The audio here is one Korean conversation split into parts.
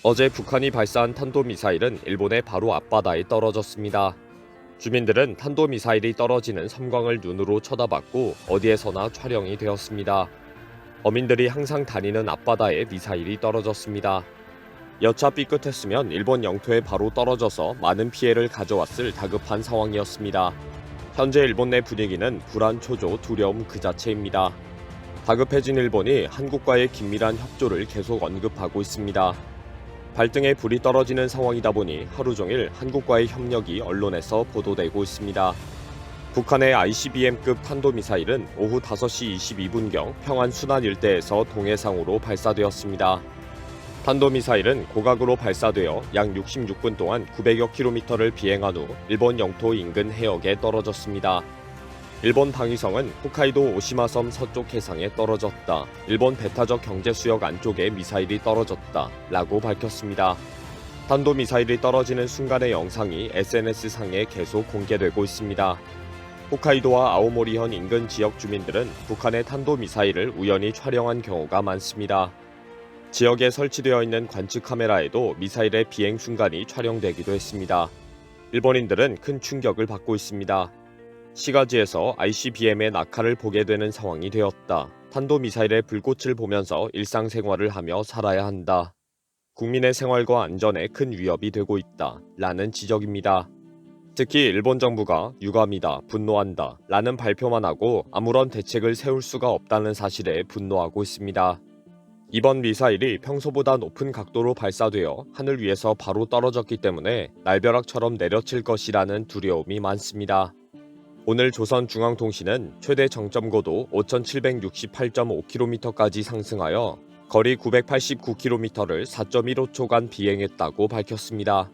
어제 북한이 발사한 탄도미사일은 일본의 바로 앞바다에 떨어졌습니다. 주민들은 탄도미사일이 떨어지는 섬광을 눈으로 쳐다봤고 어디에서나 촬영이 되었습니다. 어민들이 항상 다니는 앞바다에 미사일이 떨어졌습니다. 여차 삐끗했으면 일본 영토에 바로 떨어져서 많은 피해를 가져왔을 다급한 상황이었습니다. 현재 일본 내 분위기는 불안, 초조, 두려움 그 자체입니다. 다급해진 일본이 한국과의 긴밀한 협조를 계속 언급하고 있습니다. 발등에 불이 떨어지는 상황이다 보니 하루 종일 한국과의 협력이 언론에서 보도되고 있습니다. 북한의 ICBM급 탄도미사일은 오후 5시 22분경 평안 순안 일대에서 동해상으로 발사되었습니다. 탄도미사일은 고각으로 발사되어 약 66분 동안 900여 킬로미터를 비행한 후 일본 영토 인근 해역에 떨어졌습니다. 일본 방위성은 홋카이도 오시마섬 서쪽 해상에 떨어졌다. 일본 배타적 경제수역 안쪽에 미사일이 떨어졌다. 라고 밝혔습니다. 탄도미사일이 떨어지는 순간의 영상이 SNS상에 계속 공개되고 있습니다. 홋카이도와 아오모리현 인근 지역 주민들은 북한의 탄도미사일을 우연히 촬영한 경우가 많습니다. 지역에 설치되어 있는 관측 카메라에도 미사일의 비행 순간이 촬영되기도 했습니다. 일본인들은 큰 충격을 받고 있습니다. 시가지에서 ICBM의 낙하를 보게 되는 상황이 되었다. 탄도미사일의 불꽃을 보면서 일상생활을 하며 살아야 한다. 국민의 생활과 안전에 큰 위협이 되고 있다. 라는 지적입니다. 특히 일본 정부가 유감이다, 분노한다 라는 발표만 하고 아무런 대책을 세울 수가 없다는 사실에 분노하고 있습니다. 이번 미사일이 평소보다 높은 각도로 발사되어 하늘 위에서 바로 떨어졌기 때문에 날벼락처럼 내려칠 것이라는 두려움이 많습니다. 오늘 조선중앙통신은 최대 정점고도 5768.5km까지 상승하여 거리 989km를 4.15초간 비행했다고 밝혔습니다.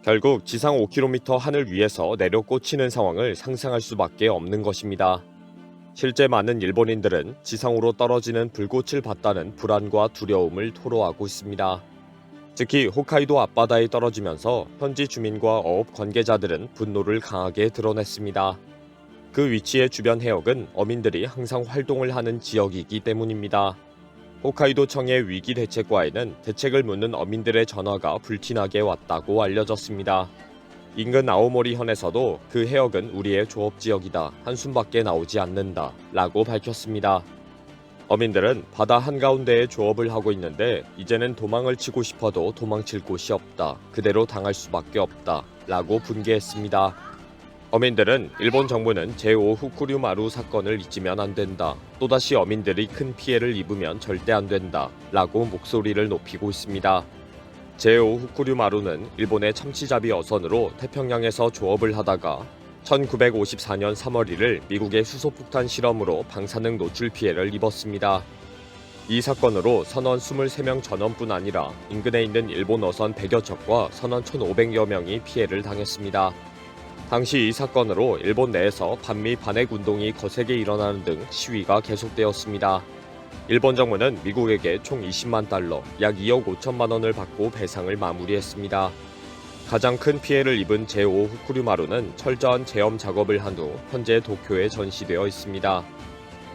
결국 지상 5km 하늘 위에서 내려 꽂히는 상황을 상상할 수밖에 없는 것입니다. 실제 많은 일본인들은 지상으로 떨어지는 불꽃을 봤다는 불안과 두려움을 토로하고 있습니다. 특히 홋카이도 앞바다에 떨어지면서 현지 주민과 어업 관계자들은 분노를 강하게 드러냈습니다. 그 위치의 주변 해역은 어민들이 항상 활동을 하는 지역이기 때문입니다. 홋카이도청의 위기대책과에는 대책을 묻는 어민들의 전화가 불티나게 왔다고 알려졌습니다. 인근 아오모리현에서도 그 해역은 우리의 조업지역이다. 한숨밖에 나오지 않는다. 라고 밝혔습니다. 어민들은 바다 한가운데에 조업을 하고 있는데 이제는 도망을 치고 싶어도 도망칠 곳이 없다. 그대로 당할 수밖에 없다. 라고 분개했습니다. 어민들은 일본 정부는 제5 후쿠류마루 사건을 잊으면 안 된다. 또다시 어민들이 큰 피해를 입으면 절대 안 된다. 라고 목소리를 높이고 있습니다. 제5 후쿠류마루는 일본의 참치잡이 어선으로 태평양에서 조업을 하다가 1954년 3월 1일 미국의 수소폭탄 실험으로 방사능 노출 피해를 입었습니다. 이 사건으로 선원 23명 전원뿐 아니라 인근에 있는 일본 어선 100여 척과 선원 1,500여 명이 피해를 당했습니다. 당시 이 사건으로 일본 내에서 반미 반핵 운동이 거세게 일어나는 등 시위가 계속되었습니다. 일본 정부는 미국에게 총 20만 달러, 약 2억 5천만 원을 받고 배상을 마무리했습니다. 가장 큰 피해를 입은 제5 후쿠류마루는 철저한 제엄 작업을 한 후 현재 도쿄에 전시되어 있습니다.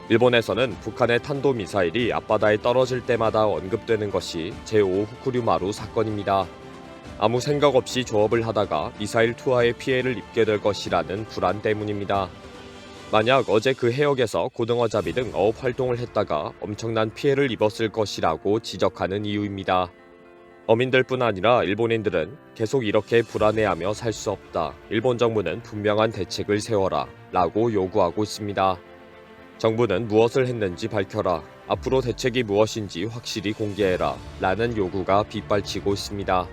일본에서는 북한의 탄도미사일이 앞바다에 떨어질 때마다 언급되는 것이 제5 후쿠류마루 사건입니다. 아무 생각 없이 조업을 하다가 미사일 투하에 피해를 입게 될 것이라는 불안 때문입니다. 만약 어제 그 해역에서 고등어잡이 등 어업 활동을 했다가 엄청난 피해를 입었을 것이라고 지적하는 이유입니다. 어민들뿐 아니라 일본인들은 계속 이렇게 불안해하며 살 수 없다. 일본 정부는 분명한 대책을 세워라. 라고 요구하고 있습니다. 정부는 무엇을 했는지 밝혀라. 앞으로 대책이 무엇인지 확실히 공개해라. 라는 요구가 빗발치고 있습니다.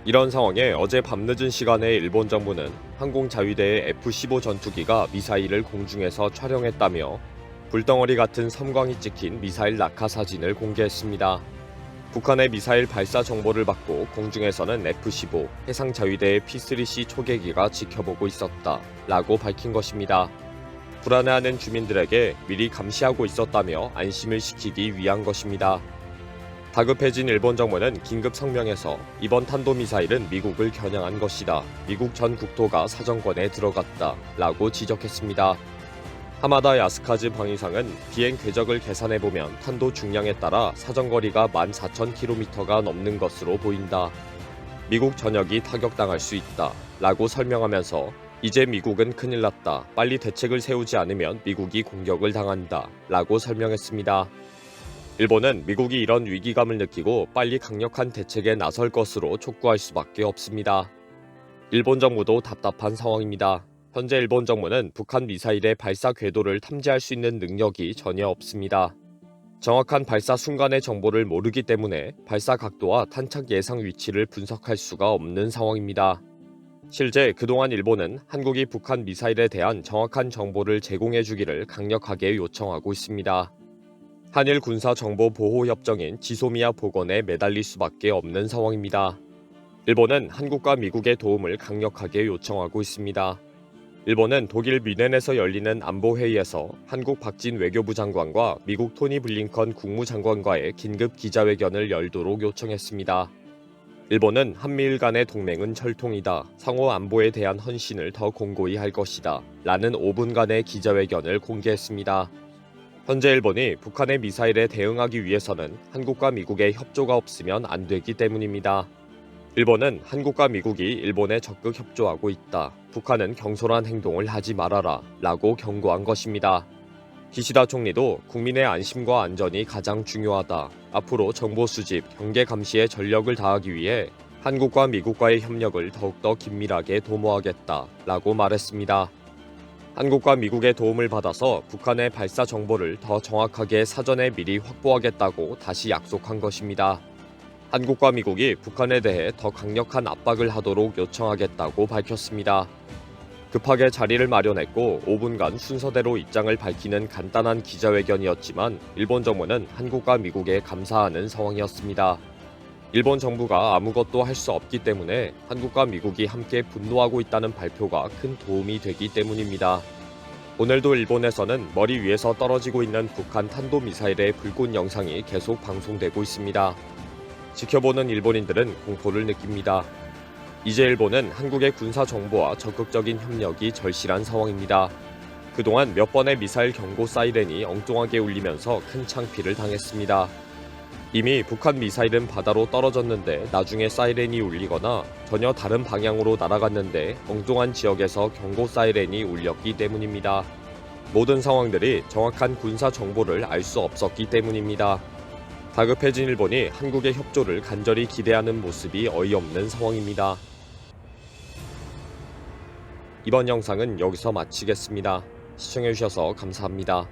이런 상황에 어제 밤늦은 시간에 일본 정부는 항공자위대의 F-15 전투기가 미사일을 공중에서 촬영했다며 불덩어리 같은 섬광이 찍힌 미사일 낙하 사진을 공개했습니다. 북한의 미사일 발사 정보를 받고 공중에서는 F-15 해상자위대의 P-3C 초계기가 지켜보고 있었다. 라고 밝힌 것입니다. 불안해하는 주민들에게 미리 감시하고 있었다며 안심을 시키기 위한 것입니다. 다급해진 일본 정부는 긴급 성명에서 이번 탄도미사일은 미국을 겨냥한 것이다. 미국 전 국토가 사정권에 들어갔다. 라고 지적했습니다. 하마다 야스카즈 방위상은 비행 궤적을 계산해보면 탄도 중량에 따라 사정거리가 14,000km가 넘는 것으로 보인다. 미국 전역이 타격당할 수 있다 라고 설명하면서 이제 미국은 큰일 났다. 빨리 대책을 세우지 않으면 미국이 공격을 당한다 라고 설명했습니다. 일본은 미국이 이런 위기감을 느끼고 빨리 강력한 대책에 나설 것으로 촉구할 수밖에 없습니다. 일본 정부도 답답한 상황입니다. 현재 일본 정부는 북한 미사일의 발사 궤도를 탐지할 수 있는 능력이 전혀 없습니다. 정확한 발사 순간의 정보를 모르기 때문에 발사 각도와 탄착 예상 위치를 분석할 수가 없는 상황입니다. 실제 그동안 일본은 한국이 북한 미사일에 대한 정확한 정보를 제공해 주기를 강력하게 요청하고 있습니다. 한일 군사정보보호협정인 지소미아 복원에 매달릴 수밖에 없는 상황입니다. 일본은 한국과 미국의 도움을 강력하게 요청하고 있습니다. 일본은 독일 뮌헨에서 열리는 안보회의에서 한국 박진 외교부 장관과 미국 토니 블링컨 국무장관과의 긴급 기자회견을 열도록 요청했습니다. 일본은 한미일 간의 동맹은 철통이다. 상호 안보에 대한 헌신을 더 공고히 할 것이다. 라는 5분간의 기자회견을 공개했습니다. 현재 일본이 북한의 미사일에 대응하기 위해서는 한국과 미국의 협조가 없으면 안 되기 때문입니다. 일본은 한국과 미국이 일본에 적극 협조하고 있다. 북한은 경솔한 행동을 하지 말아라 라고 경고한 것입니다. 기시다 총리도 국민의 안심과 안전이 가장 중요하다. 앞으로 정보 수집, 경계 감시에 전력을 다하기 위해 한국과 미국과의 협력을 더욱더 긴밀하게 도모하겠다 라고 말했습니다. 한국과 미국의 도움을 받아서 북한의 발사 정보를 더 정확하게 사전에 미리 확보하겠다고 다시 약속한 것입니다. 한국과 미국이 북한에 대해 더 강력한 압박을 하도록 요청하겠다고 밝혔습니다. 급하게 자리를 마련했고 5분간 순서대로 입장을 밝히는 간단한 기자회견이었지만 일본 정부는 한국과 미국에 감사하는 상황이었습니다. 일본 정부가 아무것도 할 수 없기 때문에 한국과 미국이 함께 분노하고 있다는 발표가 큰 도움이 되기 때문입니다. 오늘도 일본에서는 머리 위에서 떨어지고 있는 북한 탄도미사일의 불꽃 영상이 계속 방송되고 있습니다. 지켜보는 일본인들은 공포를 느낍니다. 이제 일본은 한국의 군사 정보와 적극적인 협력이 절실한 상황입니다. 그동안 몇 번의 미사일 경고 사이렌이 엉뚱하게 울리면서 큰 창피를 당했습니다. 이미 북한 미사일은 바다로 떨어졌는데 나중에 사이렌이 울리거나 전혀 다른 방향으로 날아갔는데 엉뚱한 지역에서 경고 사이렌이 울렸기 때문입니다. 모든 상황들이 정확한 군사 정보를 알 수 없었기 때문입니다. 다급해진 일본이 한국의 협조를 간절히 기대하는 모습이 어이없는 상황입니다. 이번 영상은 여기서 마치겠습니다. 시청해주셔서 감사합니다.